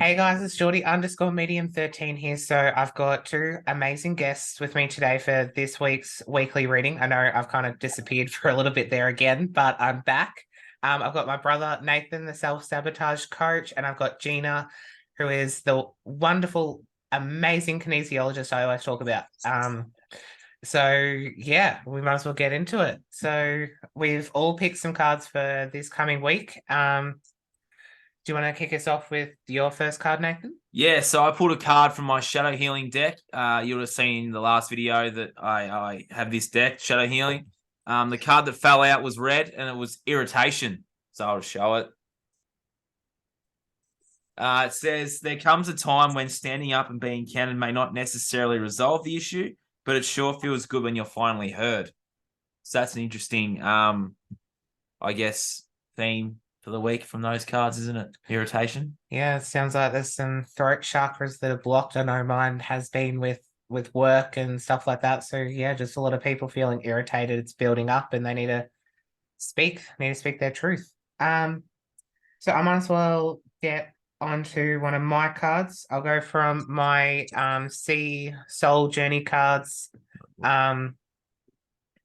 Hey guys, it's Geordie underscore medium 13 here. So I've got two amazing guests with me today for this week's weekly reading. I know I've kind of disappeared for a little bit there again, but I'm back. I've got my brother Nathan, the self-sabotage coach, and I've got Gina, who is the wonderful, amazing kinesiologist I always talk about. So yeah, we might as well get into it. So we've all picked some cards for this coming week. Do you want to kick us off with your first card, Nathan? Yeah, so I pulled a card from my Shadow Healing deck. You would have seen in the last video that I have this deck, Shadow Healing. The card that fell out was red, and it was Irritation. So I'll show it. It says, there comes a time when standing up and being candid may not necessarily resolve the issue, but it sure feels good when you're finally heard. So that's an interesting, I guess, theme for the week from those cards, isn't it? Irritation. Yeah, it sounds like there's some throat chakras that are blocked. I know mine has been with work and stuff like that. So yeah, just a lot of people feeling irritated. It's building up and they need to speak their truth. So I might as well get onto one of my cards. I'll go from my Sea Soul Journey cards.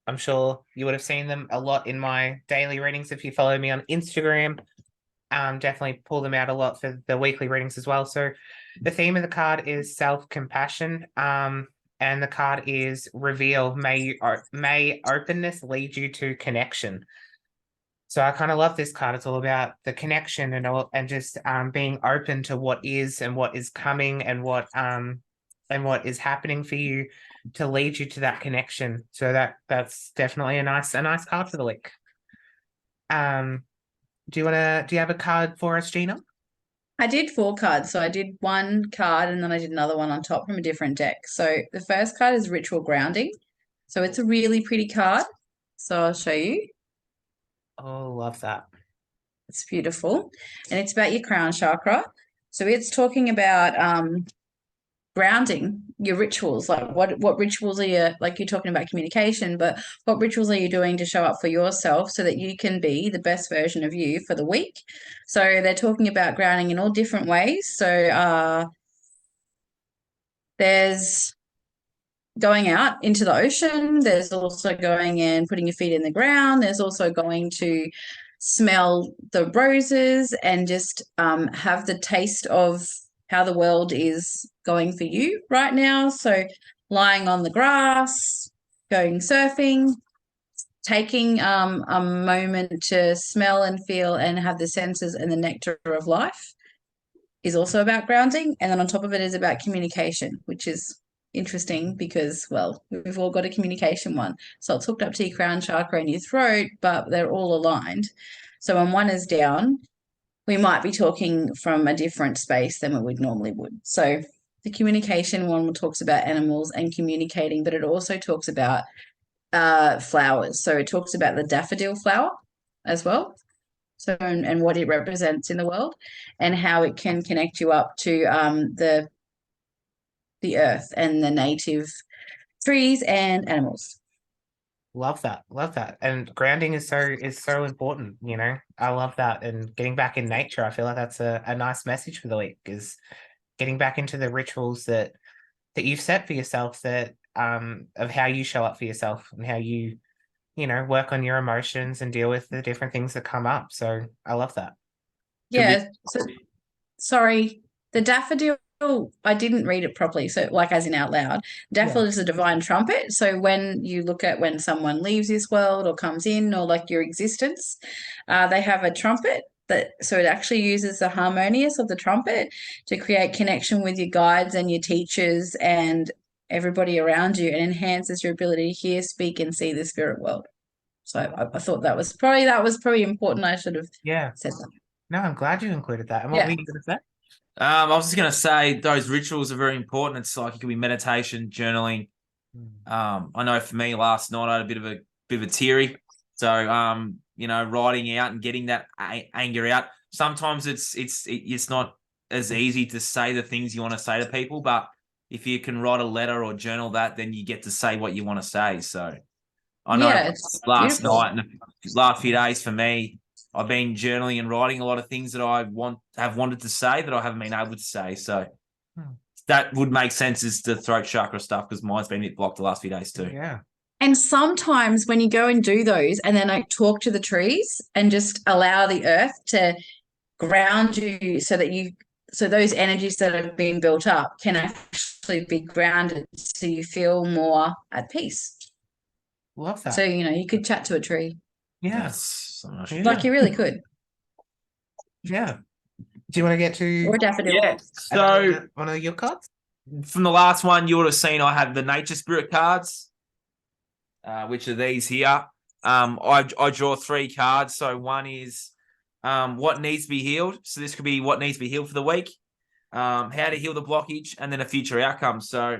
I'm sure you would have seen them a lot in my daily readings if you follow me on Instagram. Definitely pull them out a lot for the weekly readings as well. So the theme of the card is self-compassion. And the card is reveal. May openness lead you to connection. So I kind of love this card. It's all about the connection and just being open to what is and what is coming and what is happening for you to lead you to that connection. So that's definitely a nice card for the week. Do you have a card for us, Gina? I did 4 cards. So I did one card and then I did another one on top from a different deck. So the first card is Ritual Grounding. So it's a really pretty card. So I'll show you. Oh, love that. It's beautiful. And it's about your crown chakra. So it's talking about grounding your rituals. Like what rituals are you, like you're talking about communication, but what rituals are you doing to show up for yourself so that you can be the best version of you for the week? So they're talking about grounding in all different ways. So there's going out into the ocean. There's also going and putting your feet in the ground. There's also going to smell the roses and just have the taste of how the world is going for you right now. So lying on the grass, going surfing, taking a moment to smell and feel and have the senses and the nectar of life is also about grounding. And then on top of it is about communication, which is interesting because, well, we've all got a communication one. So it's hooked up to your crown chakra and your throat, but they're all aligned. So when one is down, we might be talking from a different space than we normally would. So the communication one talks about animals and communicating, but it also talks about flowers. So it talks about the daffodil flower as well. So and what it represents in the world and how it can connect you up to the earth and the native trees and animals. Love that. Love that. And grounding is so important, you know. I love that. And getting back in nature, I feel like that's a nice message for the week, is getting back into the rituals that you've set for yourself, that of how you show up for yourself and how you know, work on your emotions and deal with the different things that come up. So I love that. Yeah. So sorry, the daffodil, I didn't read it properly. So like as in out loud, daffodil is a divine trumpet. So when you look at when someone leaves this world or comes in or like your existence, they have a trumpet that, so it actually uses the harmonious of the trumpet to create connection with your guides and your teachers and everybody around you, and enhances your ability to hear, speak, and see the spirit world. So I thought that was probably important. I should have said that. No, I'm glad you included that. And what Yeah. were you going to say? I was just going to say those rituals are very important. It's like it could be meditation, journaling. I know for me last night I had a bit of a teary. So you know, writing out and getting that anger out. Sometimes it's not as easy to say the things you want to say to people, but if you can write a letter or journal that, then you get to say what you want to say. So I know Yeah, it's last beautiful. night and the last few days for me, I've been journaling and writing a lot of things that I have wanted to say that I haven't been able to say. So that would make sense as the throat chakra stuff, because mine's been a bit blocked the last few days too. Yeah. And sometimes when you go and do those and then I talk to the trees and just allow the earth to ground you so those energies that have been built up can actually be grounded so you feel more at peace. Love that. So, you could chat to a tree. Yeah. Yes. Like you really could. Yeah. Do you want to get to Or a daffodil. Yeah. So one of your cards? from the last one, you would have seen I had the nature spirit cards, which are these here. I draw 3 cards. So one is what needs to be healed. So this could be what needs to be healed for the week, how to heal the blockage, and then a future outcome. So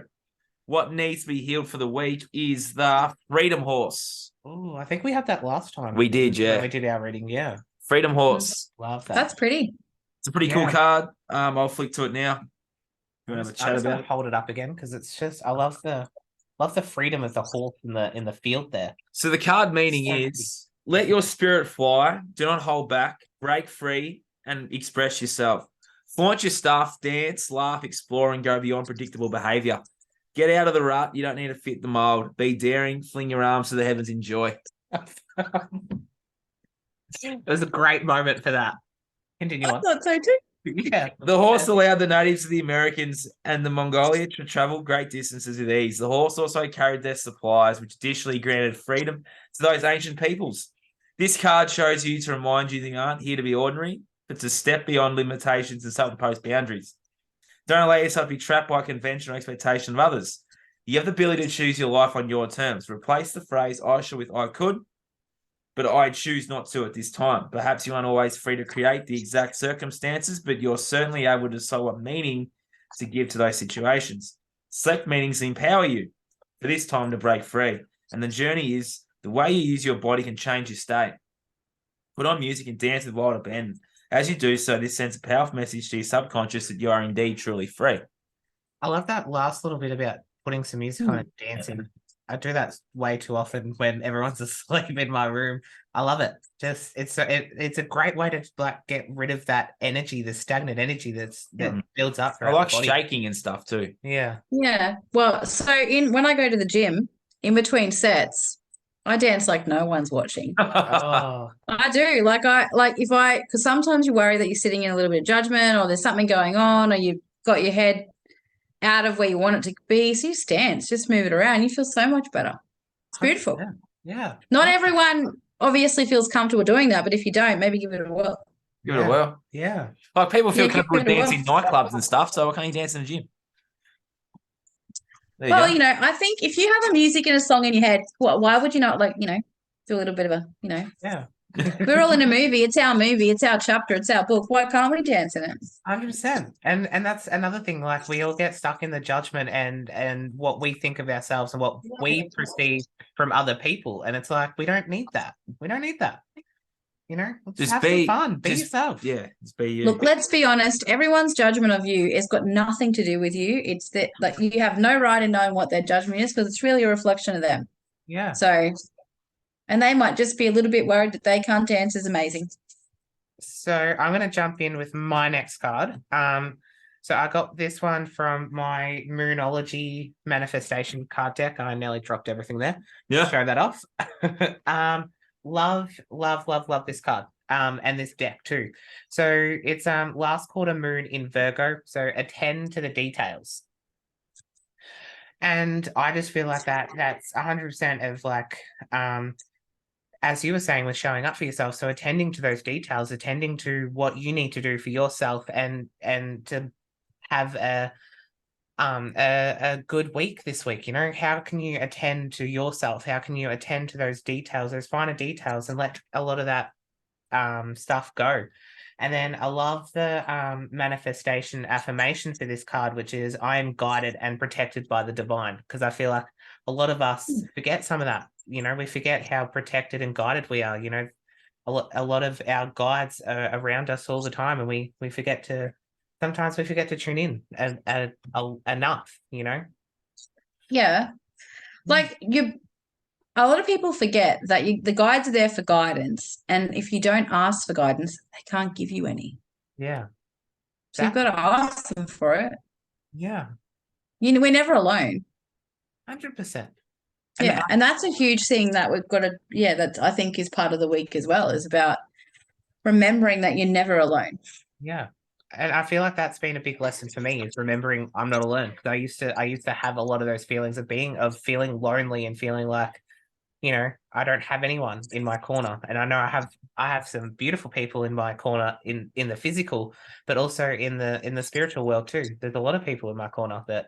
what needs to be healed for the week is the Freedom Horse. Oh, I think we had that last time. We did, yeah. When we did our reading, yeah. Freedom Horse. Love that. That's pretty. It's a pretty cool card. I'll flick to it now. You want to have a chat I'm just about gonna it? hold it up again because it's just I love the freedom of the horse in the field there. So the card meaning is let your spirit fly, do not hold back, break free, and express yourself. Flaunt your stuff, dance, laugh, explore, and go beyond predictable behavior. Get out of the rut. You don't need to fit the mold. Be daring, fling your arms to the heavens, enjoy. It was a great moment for that. Continue I on. thought so too. Yeah. The horse allowed the natives of the Americans and the Mongolia to travel great distances with ease. The horse also carried their supplies, which additionally granted freedom to those ancient peoples. This card shows you to remind you that you aren't here to be ordinary, but to step beyond limitations and self-imposed boundaries. Don't allow yourself to be trapped by conventional expectation of others. You have the ability to choose your life on your terms. Replace the phrase I should with I could, but I choose not to at this time. Perhaps you aren't always free to create the exact circumstances, but you're certainly able to decide what meaning to give to those situations. Select meanings that empower you for this time to break free. And the journey is the way you use your body can change your state. Put on music and dance with wild abandon. As you do so, this sends a powerful message to your subconscious that you are indeed truly free. I love that last little bit about putting some music on and dancing. I do that way too often when everyone's asleep in my room. I love it. Just it's a great way to like get rid of that energy, the stagnant energy that builds up. I like shaking and stuff too. Yeah. Yeah. Well, so when I go to the gym, in between sets, I dance like no one's watching. Oh. I do. Because sometimes you worry that you're sitting in a little bit of judgment or there's something going on or you've got your head out of where you want it to be. So you just dance, just move it around. You feel so much better. It's beautiful. Yeah. Not everyone obviously feels comfortable doing that, but if you don't, maybe give it a whirl. Give it a whirl. Yeah. Like people feel Yeah, comfortable with give it a dancing in nightclubs and stuff, so why can't you dance in the gym? There you Well, go. I think if you have a music and a song in your head, why would you not do a little bit of a, Yeah. we're all in a movie. It's our movie. It's our chapter. It's our book. Why can't we dance in it? 100%. And that's another thing. Like we all get stuck in the judgment and what we think of ourselves and what we perceive from other people. And it's like we don't need that. We don't need that. Just have some fun. Be yourself. Yeah, just be you. Look, let's be honest. Everyone's judgment of you has got nothing to do with you. It's that you have no right in knowing what their judgment is because it's really a reflection of them. Yeah. So, and they might just be a little bit worried that they can't dance as amazing. So I'm going to jump in with my next card. So I got this one from my Moonology manifestation card deck. I nearly dropped everything there. Yeah. Show that off. Love this card. And this deck too. So it's last quarter moon in Virgo. So attend to the details. And I just feel like that's 100% of like as you were saying with showing up for yourself. So attending to those details, attending to what you need to do for yourself and to have a good week this week. How can you attend to yourself? How can you attend to those details, those finer details, and let a lot of that stuff go? And then I love the manifestation affirmation for this card, which is I am guided and protected by the divine, because I feel like a lot of us forget some of that. We forget how protected and guided we are. A lot of our guides are around us all the time, and we forget to. Sometimes we forget to tune in enough. Yeah, like a lot of people forget that the guides are there for guidance, and if you don't ask for guidance, they can't give you any. Yeah. So you've got to ask them for it. Yeah. We're never alone. 100%. Yeah, and that's a huge thing that we've got to. Yeah, that I think is part of the week as well. Is about remembering that you're never alone. Yeah. And I feel like that's been a big lesson for me, is remembering I'm not alone. Because I used to have a lot of those feelings of feeling lonely and feeling like, I don't have anyone in my corner. And I know I have some beautiful people in my corner in the physical, but also in the spiritual world too. There's a lot of people in my corner that,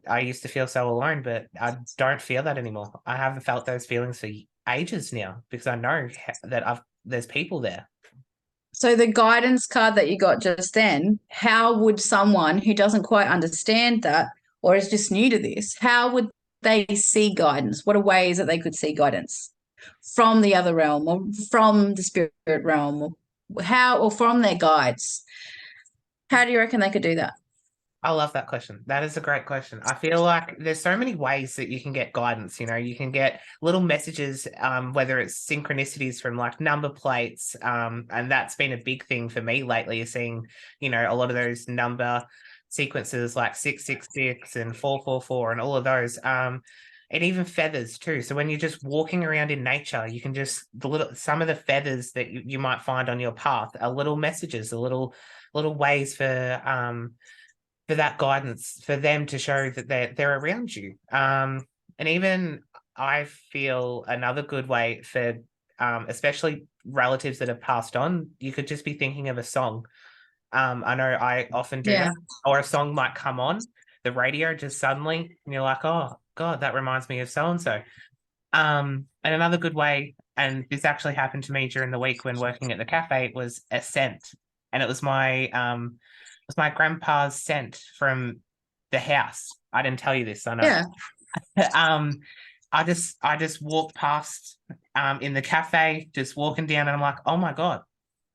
I used to feel so alone, but I don't feel that anymore. I haven't felt those feelings for ages now, because I know that there's people there. So the guidance card that you got just then, how would someone who doesn't quite understand that or is just new to this, how would they see guidance? What are ways that they could see guidance from the other realm or from the spirit realm, or from their guides? How do you reckon they could do that? I love that question. That is a great question. I feel like there's so many ways that you can get guidance. You can get little messages, whether it's synchronicities from like number plates, and that's been a big thing for me lately, is seeing, a lot of those number sequences like 666 and 444 and all of those. And even feathers too. So when you're just walking around in nature, you can just some of the feathers that you might find on your path are little messages, little ways for that guidance, for them to show that they're around you. And even I feel another good way for, especially relatives that have passed on, you could just be thinking of a song. I know I often do that, or a song might come on the radio just suddenly, and you're like, oh God, that reminds me of so-and-so. And another good way, and this actually happened to me during the week when working at the cafe, was a scent. And it was my grandpa's scent from the house. I didn't tell you this, I know. Yeah. I just walked past in the cafe, just walking down, and I'm like, oh my God.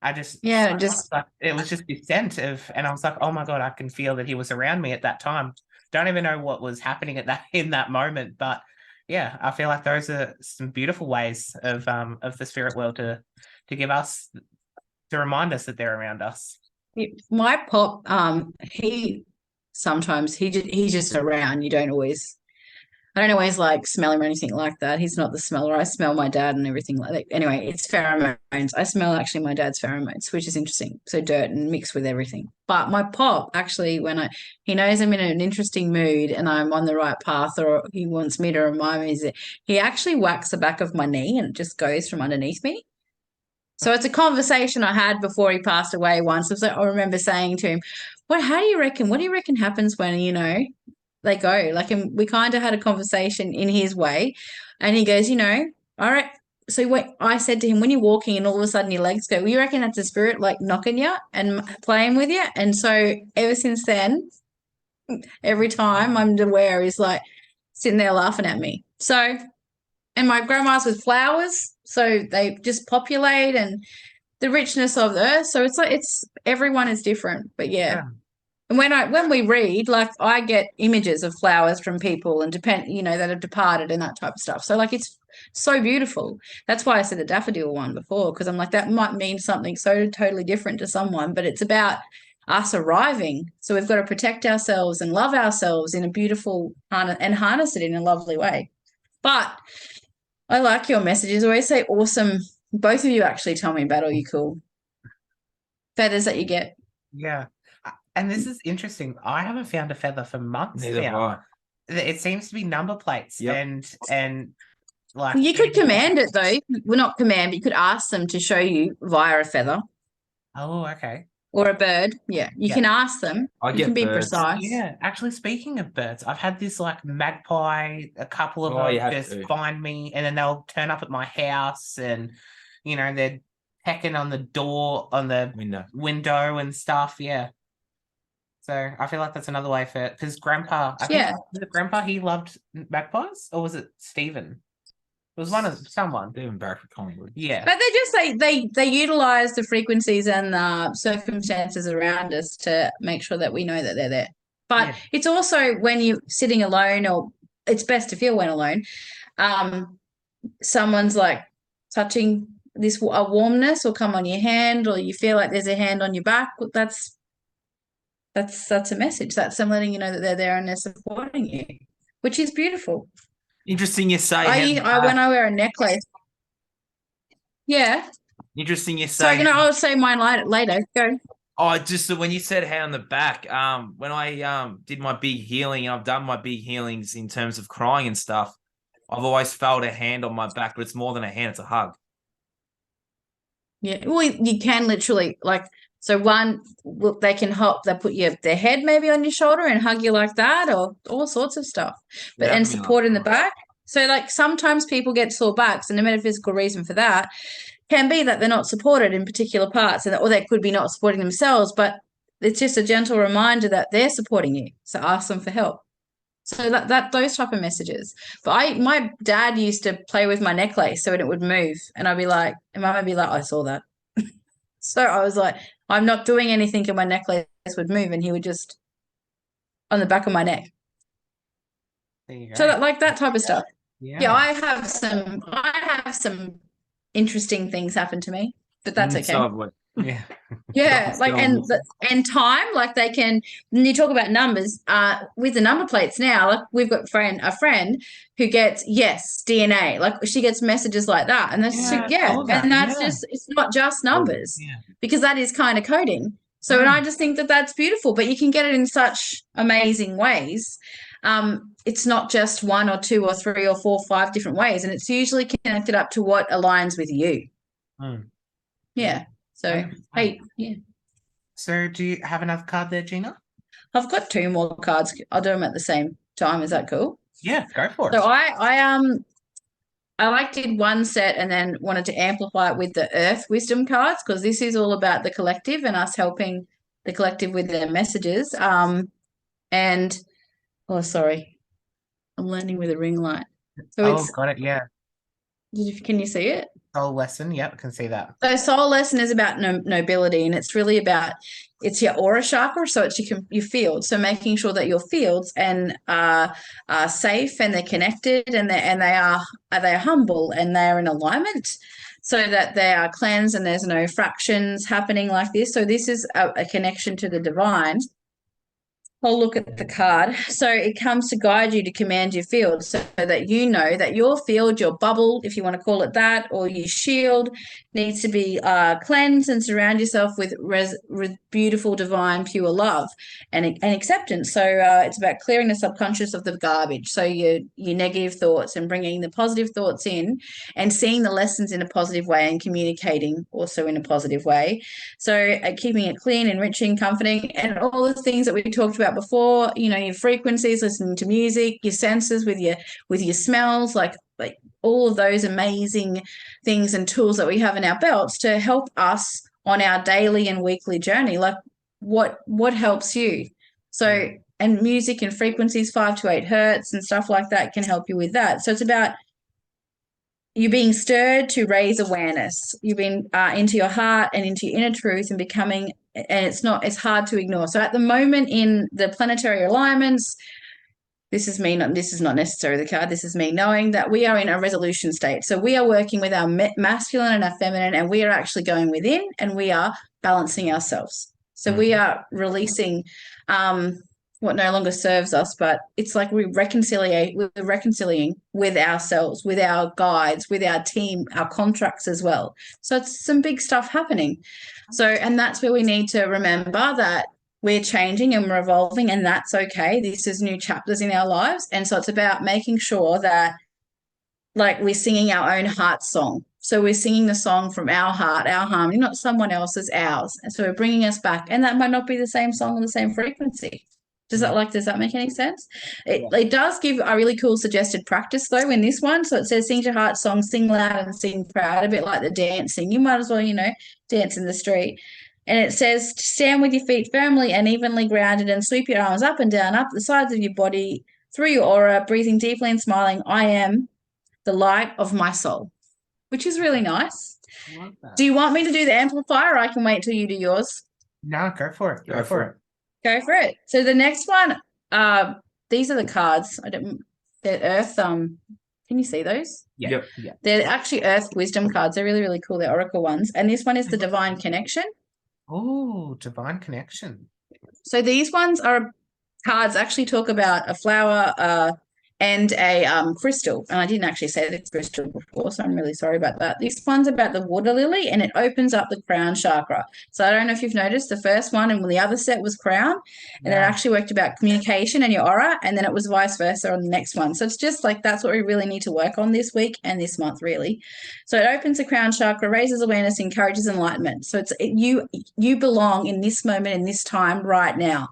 It was just this scent and I was like, oh my God, I can feel that he was around me at that time. Don't even know what was happening in that moment, but yeah, I feel like those are some beautiful ways of the spirit world to give us, to remind us that they're around us. My pop, he sometimes he's just around. I don't always like smell him or anything like that. He's not the smeller. I smell my dad and everything like that. Anyway, it's pheromones. I smell actually my dad's pheromones, which is interesting. So dirt and mixed with everything. But my pop actually, he knows I'm in an interesting mood and I'm on the right path, or he wants me to remind me, he actually whacks the back of my knee and it just goes from underneath me. So it's a conversation I had before he passed away once. I remember saying to him, what do you reckon happens when, they go? Like, and we kind of had a conversation in his way. And he goes, all right. So I said to him, when you're walking and all of a sudden your legs go, well, you reckon that's a spirit like knocking you and playing with you? And so ever since then, every time I'm aware, he's like sitting there laughing at me. So, and my grandma's with flowers. So they just populate and the richness of the earth. So it's everyone is different, but yeah. And when we read, like I get images of flowers from people and that have departed and that type of stuff. So like it's so beautiful. That's why I said the daffodil one before, because I'm like, that might mean something so totally different to someone, but it's about us arriving. So we've got to protect ourselves and love ourselves in a beautiful and harness it in a lovely way. But I like your messages. I always say awesome. Both of you actually tell me about all your cool feathers that you get. Yeah. And this is interesting. I haven't found a feather for months now. It seems to be number plates. Yep. And like you could command it though. Well, not command, but you could ask them to show you via a feather. Oh, okay. Or a bird. Yeah. You can ask them. You can be birds. precise. Yeah. Actually, speaking of birds, I've had this like magpie, a couple of them just find me, and then they'll turn up at my house and, they're pecking on the door, on the window and stuff. Yeah. So I feel like that's another way for it, because Grandpa, Grandpa, he loved magpies, or was it Stephen? It was someone. Stephen Barrett Collingwood. Yeah. But they utilize the frequencies and the circumstances around us to make sure that we know that they're there. But it's also when you're sitting alone, or it's best to feel when alone, Someone's like touching this, a warmness will come on your hand, or you feel like there's a hand on your back. That's a message. That's them letting you know that they're there and they're supporting you, which is beautiful. Interesting you say. When I wear a necklace, yeah. Interesting you So say. I'll say mine later. Go. Oh, just when you said hand on the back, when I did my big healing, and I've done my big healings in terms of crying and stuff, I've always felt a hand on my back, but it's more than a hand, it's a hug. Yeah, well, you can literally so they can help. They put their head maybe on your shoulder and hug you like that, or all sorts of stuff. But and support in the back. So like sometimes people get sore backs, and the metaphysical reason for that can be that they're not supported in particular parts, or they could be not supporting themselves. But it's just a gentle reminder that they're supporting you. So ask them for help. So that those type of messages. But my dad used to play with my necklace so it would move, and I'd be like, and Mum would be like, I saw that. So I was like, I'm not doing anything, and my necklace would move, and he would just on the back of my neck. There you go. So that type of stuff. Yeah. I have some interesting things happen to me, but that's okay. Yeah. Yeah, and time, like they can. When you talk about numbers, with the number plates now, like we've got a friend who gets DNA, like she gets messages like that, and that's just it's not just numbers because that is kind of coding. So, and I just think that that's beautiful, but you can get it in such amazing ways. It's not just one or two or three or four, 5 different ways, and it's usually connected up to what aligns with you. Yeah. So, hey, yeah. So, do you have another card there, Gina? I've got 2 more cards. I'll do them at the same time. Is that cool? Yeah, go for it. So I did one set and then wanted to amplify it with the Earth Wisdom cards, because this is all about the collective and us helping the collective with their messages. And sorry, I'm landing with a ring light. So got it. Yeah. Can you see it? Soul lesson. Yep, I can see that. So soul lesson is about nobility, and it's really about, it's your aura chakra, so it's your field. So making sure that your fields are safe, and they're connected, and they are humble, and they are in alignment, so that they are cleansed and there's no fractions happening like this. So this is a connection to the divine. I'll look at the card. So it comes to guide you to command your field, so that you know that your field, your bubble, if you want to call it that, or your shield, needs to be cleansed, and surround yourself with beautiful, divine, pure love and acceptance. So it's about clearing the subconscious of the garbage. So your negative thoughts, and bringing the positive thoughts in, and seeing the lessons in a positive way, and communicating also in a positive way. So keeping it clean, enriching, comforting, and all the things that we talked about before, your frequencies, listening to music, your senses with your smells, like all of those amazing things and tools that we have in our belts to help us on our daily and weekly journey. Like what helps you? So, and music and frequencies, 5 to 8 hertz and stuff like that can help you with that. So it's about you being stirred to raise awareness. You've been into your heart and into your inner truth, and becoming, and it's hard to ignore. So at the moment in the planetary alignments, this is not necessarily the card. This is me knowing that we are in a resolution state. So we are working with our masculine and our feminine, and we are actually going within, and we are balancing ourselves. So we are releasing what no longer serves us, but it's like we're reconciling with ourselves, with our guides, with our team, our contracts as well. So it's some big stuff happening. So, and that's where we need to remember that we're changing and we're evolving, and that's okay. This is new chapters in our lives. And so it's about making sure that, like, we're singing our own heart song. So we're singing the song from our heart, our harmony, not someone else's, ours. And so we're bringing us back. And that might not be the same song or the same frequency. Does that make any sense? It does give a really cool suggested practice, though, in this one. So it says, sing your heart song, sing loud and sing proud, a bit like the dancing. You might as well, dance in the street. And it says, stand with your feet firmly and evenly grounded, and sweep your arms up and down, up the sides of your body, through your aura, breathing deeply and smiling. I am the light of my soul, which is really nice. I love that. Do you want me to do the amplifier, or I can wait till you do yours? No, go for it. Go for it. Go for it. So the next one, these are the cards. They're Earth Can you see those? Yeah. Yep. Yeah. They're actually Earth Wisdom cards. They're really, really cool. They're Oracle ones. And this one is the Divine Connection. Oh, divine connection. So these ones are cards actually talk about a flower and a crystal. And I didn't actually say the crystal before, so I'm really sorry about that. This one's about the water lily, and it opens up the crown chakra. So I don't know if you've noticed, the first one and the other set was crown, and it actually worked about communication and your aura, and then it was vice versa on the next one. So it's just like that's what we really need to work on this week and this month, really. So it opens the crown chakra, raises awareness, encourages enlightenment. So you belong in this moment, in this time, right now.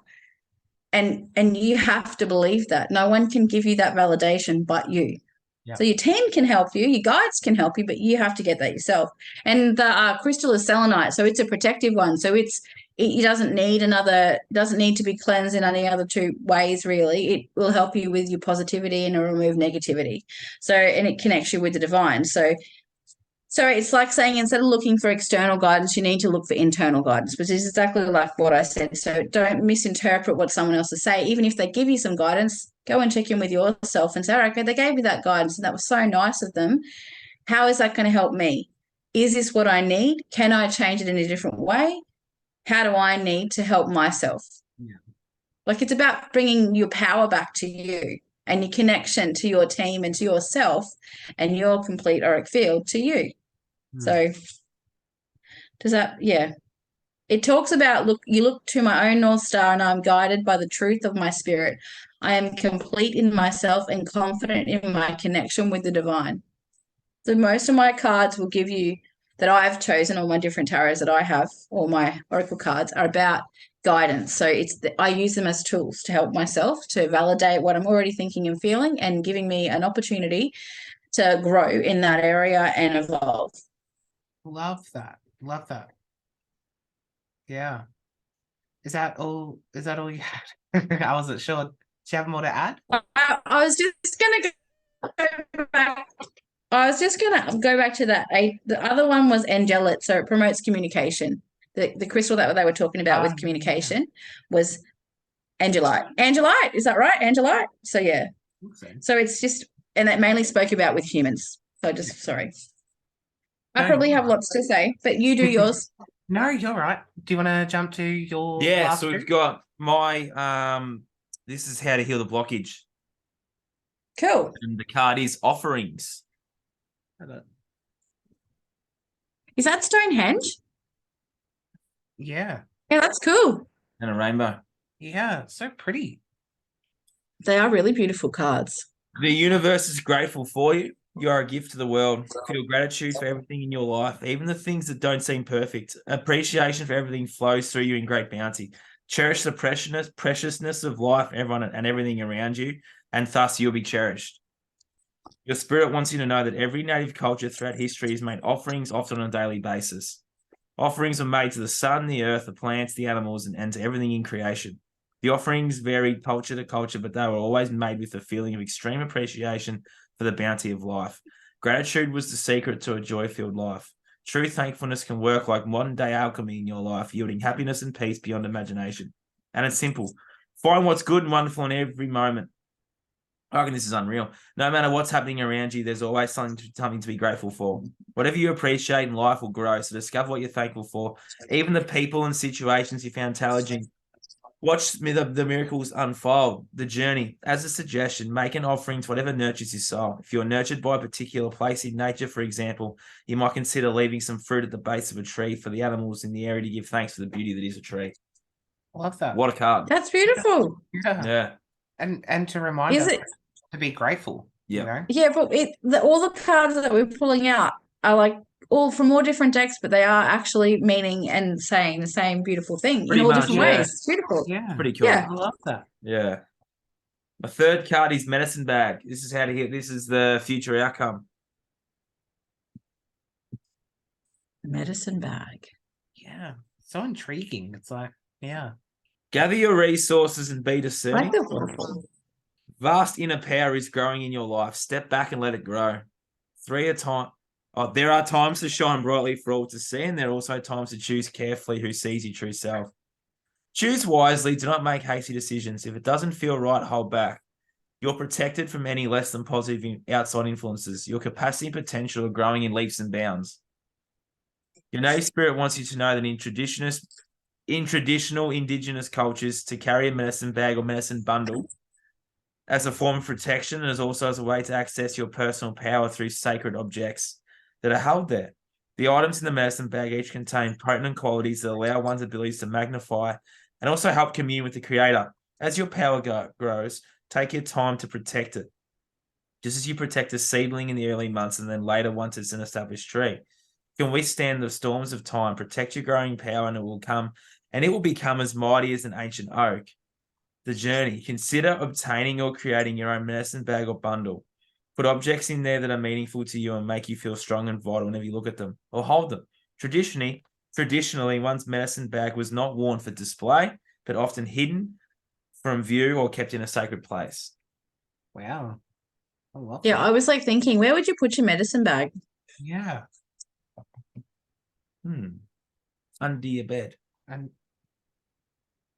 And you have to believe that. No one can give you that validation but you. Yeah. So your team can help you, your guides can help you, but you have to get that yourself. And the crystal is selenite, so it's a protective one. So it doesn't need to be cleansed in any other two ways, really. It will help you with your positivity and it'll remove negativity. So, and it connects you with the divine. So it's like saying instead of looking for external guidance, you need to look for internal guidance, which is exactly like what I said. So don't misinterpret what someone else is saying. Even if they give you some guidance, go and check in with yourself and say, okay, they gave me that guidance and that was so nice of them. How is that going to help me? Is this what I need? Can I change it in a different way? How do I need to help myself? Yeah. Like it's about bringing your power back to you and your connection to your team and to yourself and your complete auric field to you. So does that, yeah. It talks about, you look to my own North Star and I'm guided by the truth of my spirit. I am complete in myself and confident in my connection with the divine. So most of my cards will give you that I've chosen, all my different tarots that I have, all my oracle cards are about guidance. So I use them as tools to help myself to validate what I'm already thinking and feeling and giving me an opportunity to grow in that area and evolve. Love that. Love that. Yeah. Is that all you had? I wasn't sure. Do you have more to add? I was just gonna go back. I was just gonna go back to that. The other one was angelit, so it promotes communication. The crystal that they were talking about with communication was angelite. Angelite, is that right? Angelite. So yeah. So it's just, and it mainly spoke about with humans. So just sorry. I probably have lots to say, but you do yours. No, you're right. Do you want to jump to your last so two? we've got my this is how to heal the blockage. Cool. And the card is offerings. Is that Stonehenge? Yeah. Yeah, that's cool. And a rainbow. Yeah, so pretty. They are really beautiful cards. The universe is grateful for you. You are a gift to the world. Feel gratitude for everything in your life, even the things that don't seem perfect. Appreciation for everything flows through you in great bounty. Cherish the preciousness of life, everyone, and everything around you, and thus you'll be cherished. Your spirit wants you to know that every native culture throughout history has made offerings, often on a daily basis. Offerings are made to the sun, the earth, the plants, the animals, and to everything in creation. The offerings varied culture to culture, but they were always made with a feeling of extreme appreciation for the bounty of life. Gratitude was the secret to a joy-filled life. True thankfulness can work like modern-day alchemy in your life, yielding happiness and peace beyond imagination. And it's simple. Find what's good and wonderful in every moment. I reckon this is unreal. No matter what's happening around you, there's always something to be grateful for. Whatever you appreciate in life will grow, so discover what you're thankful for. Even the people and situations you found challenging. Watch the miracles unfold, the journey. As a suggestion, make an offering to whatever nurtures your soul. If you're nurtured by a particular place in nature, for example, you might consider leaving some fruit at the base of a tree for the animals in the area to give thanks for the beauty that is a tree. Love that. What a card. That's beautiful. Yeah. And to remind us to be grateful. Yeah. You know? Yeah, but all the cards that we're pulling out are like all from all different decks, but they are actually meaning and saying the same beautiful thing in all different ways. It's beautiful. Yeah. Pretty cool. Yeah. I love that. Yeah. My third card is medicine bag. This is how to hit. This is the future outcome. Medicine bag. Yeah. So intriguing. It's like, yeah. Gather your resources and be discerning. Like the Vast inner power is growing in your life. Step back and let it grow. There are times to shine brightly for all to see, and there are also times to choose carefully who sees your true self. Choose wisely. Do not make hasty decisions. If it doesn't feel right, hold back. You're protected from any less than positive outside influences. Your capacity and potential are growing in leaps and bounds. Your native spirit wants you to know that in traditional indigenous cultures, to carry a medicine bag or medicine bundle as a form of protection and as also as a way to access your personal power through sacred objects that are held there. The items in the medicine bag each contain potent qualities that allow one's abilities to magnify and also help commune with the Creator. As your power grows, take your time to protect it, just as you protect a seedling in the early months and then later once it's an established tree. You can withstand the storms of time, protect your growing power, and it will become as mighty as an ancient oak. The journey. Consider obtaining or creating your own medicine bag or bundle. Put objects in there that are meaningful to you and make you feel strong and vital whenever you look at them or hold them. Traditionally, one's medicine bag was not worn for display, but often hidden from view or kept in a sacred place. Wow. I love Yeah, that. I was like thinking, where would you put your medicine bag? Yeah. Under your bed. And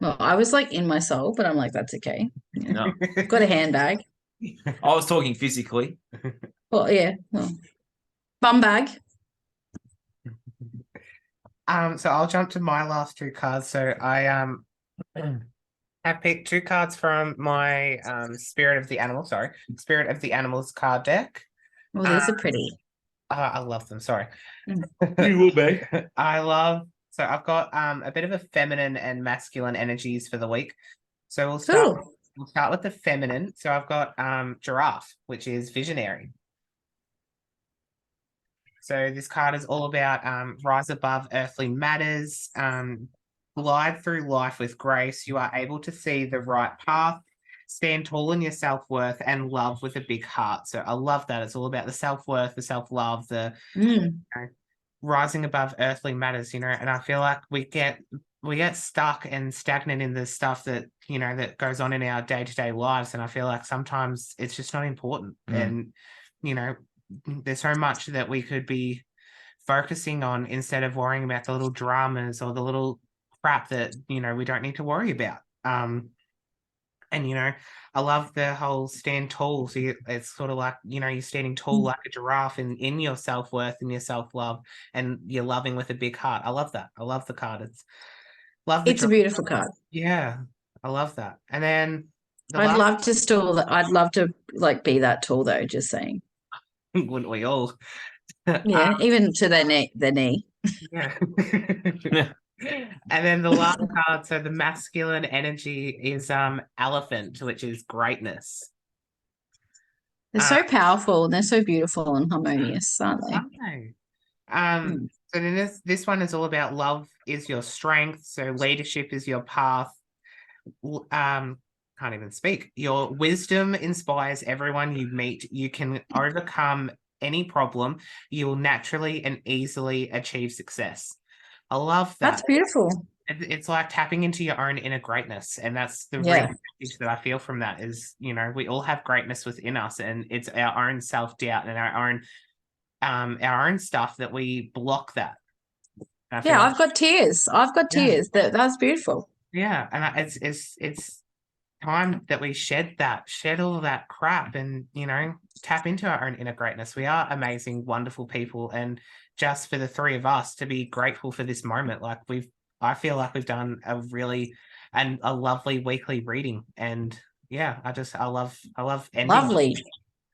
Well, I was like in my soul, but I'm like, that's okay. Yeah. No. I've got a handbag. I was talking physically. Well, yeah. Well, bum bag. So I'll jump to my last two cards. So I have picked two cards from my Spirit of the Animals card deck. Well, these are pretty. I love them. Sorry. You will be. So I've got a bit of a feminine and masculine energies for the week. So we'll start with the feminine. So I've got Giraffe, which is visionary. So this card is all about rise above earthly matters, glide through life with grace. You are able to see the right path, stand tall in your self-worth, and love with a big heart. So I love that. It's all about the self-worth, the self-love, the rising above earthly matters, and I feel like we get stuck and stagnant in the stuff that, that goes on in our day-to-day lives. And I feel like sometimes it's just not important. And, there's so much that we could be focusing on instead of worrying about the little dramas or the little crap that, we don't need to worry about. And, I love the whole stand tall. So it's sort of like, you're standing tall like a giraffe in your self-worth and your self-love, and you're loving with a big heart. I love that. I love the card. It's a beautiful card. Yeah, I love that. And then I'd love to like be that tall though, just saying. Wouldn't we all? Yeah, even to their knee. Yeah. And then the last card, so the masculine energy is elephant, which is greatness. They're so powerful and they're so beautiful and harmonious, aren't they? So then this one is all about love is your strength, so leadership is your path. Can't even speak. Your wisdom inspires everyone you meet. You can overcome any problem. You will naturally and easily achieve success. I love that. That's beautiful. It's like tapping into your own inner greatness. And that's the real message that I feel from that is, we all have greatness within us, and it's our own self-doubt and our own stuff that we block that. Yeah, I've got tears. Tears. That's beautiful. Yeah, and it's time that we shed all that crap and, tap into our own inner greatness. We are amazing, wonderful people. And just for the three of us to be grateful for this moment, like I feel like we've done a lovely weekly reading. And yeah, I love ending. Lovely.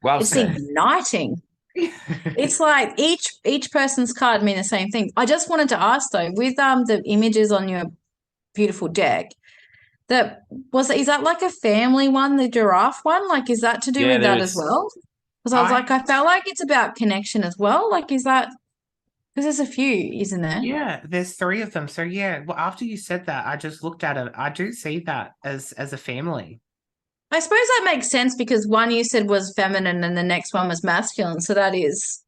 Well it's said. Igniting. It's like each person's card mean the same thing. I just wanted to ask though, with the images on your beautiful deck, is that like a family one, the giraffe one? Like, is that to do with that as well? Because I felt like it's about connection as well. Like, is that because there's a few, isn't there? Yeah, there's three of them. So yeah, well, after you said that, I just looked at it. I do see that as a family. I suppose that makes sense because one you said was feminine and the next one was masculine. So that does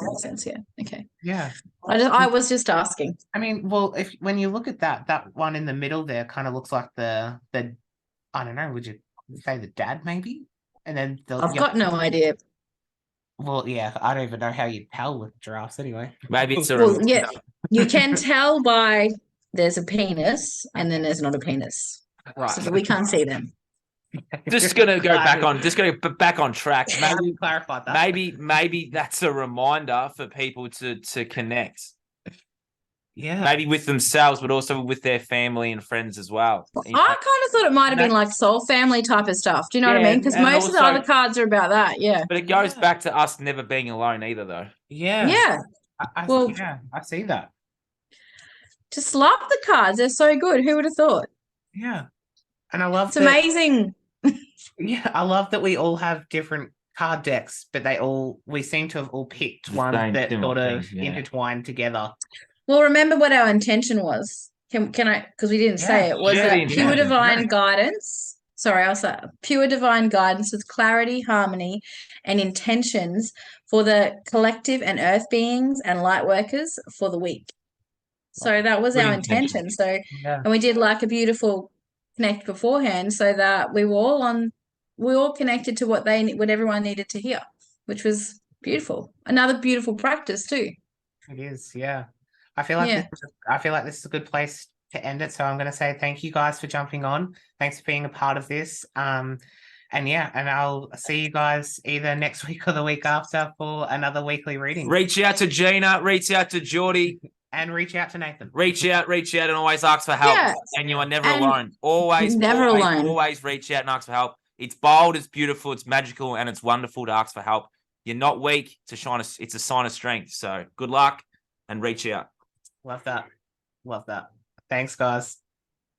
make sense. Yeah. Okay. Yeah. I was just asking. I mean, well, when you look at that one in the middle there kind of looks like the I don't know, would you say the dad maybe? And then I've got no idea. Well, yeah, I don't even know how you tell with giraffes anyway. Maybe it's you can tell by there's a penis and then there's not a penis. Right. So we can't see them. Just gonna go back on. Just gonna go back on track. Maybe, Clarify that. maybe that's a reminder for people to connect. Yeah. Maybe with themselves, but also with their family and friends as well. I kind of thought it might have been And like soul family type of stuff. Do you know what I Yeah, mean? Because and most of the also- other cards are about that. Yeah. But it goes back to us never being alone either, though. Yeah. Yeah. Well- yeah, I see that. Just love the cards. They're so good. Who would have thought? Yeah. And I love It's that. amazing. Yeah, I love that we all have different card decks, but we seem to have all picked The one same that similar sort of things, yeah. intertwined together. Well, remember what our intention was. Can I? Because we didn't say Yeah. it. Was Yeah, that the pure intention. divine guidance? Sorry, I'll say pure divine guidance with clarity, harmony, and intentions for the collective and earth beings and light workers for the week. So that was Good our intention. intention. So, Yeah. and we did like a beautiful connect beforehand, so that we all connected to what everyone needed to hear, which was beautiful. Another beautiful practice too. It is, yeah. I feel like Yeah. this is a good place to end it. So I'm going to say thank you guys for jumping on. Thanks for being a part of this. And I'll see you guys either next week or the week after for another weekly reading. Reach out to Gina. Reach out to Geordie. And reach out to Nathan. Reach out, and always ask for help. Yeah. And you are never And alone. Always, never alone. Always reach out and ask for help. It's bold, it's beautiful, it's magical, and it's wonderful to ask for help. You're not weak. It's a sign of strength. So good luck and reach out. Love that. Love that. Thanks, guys.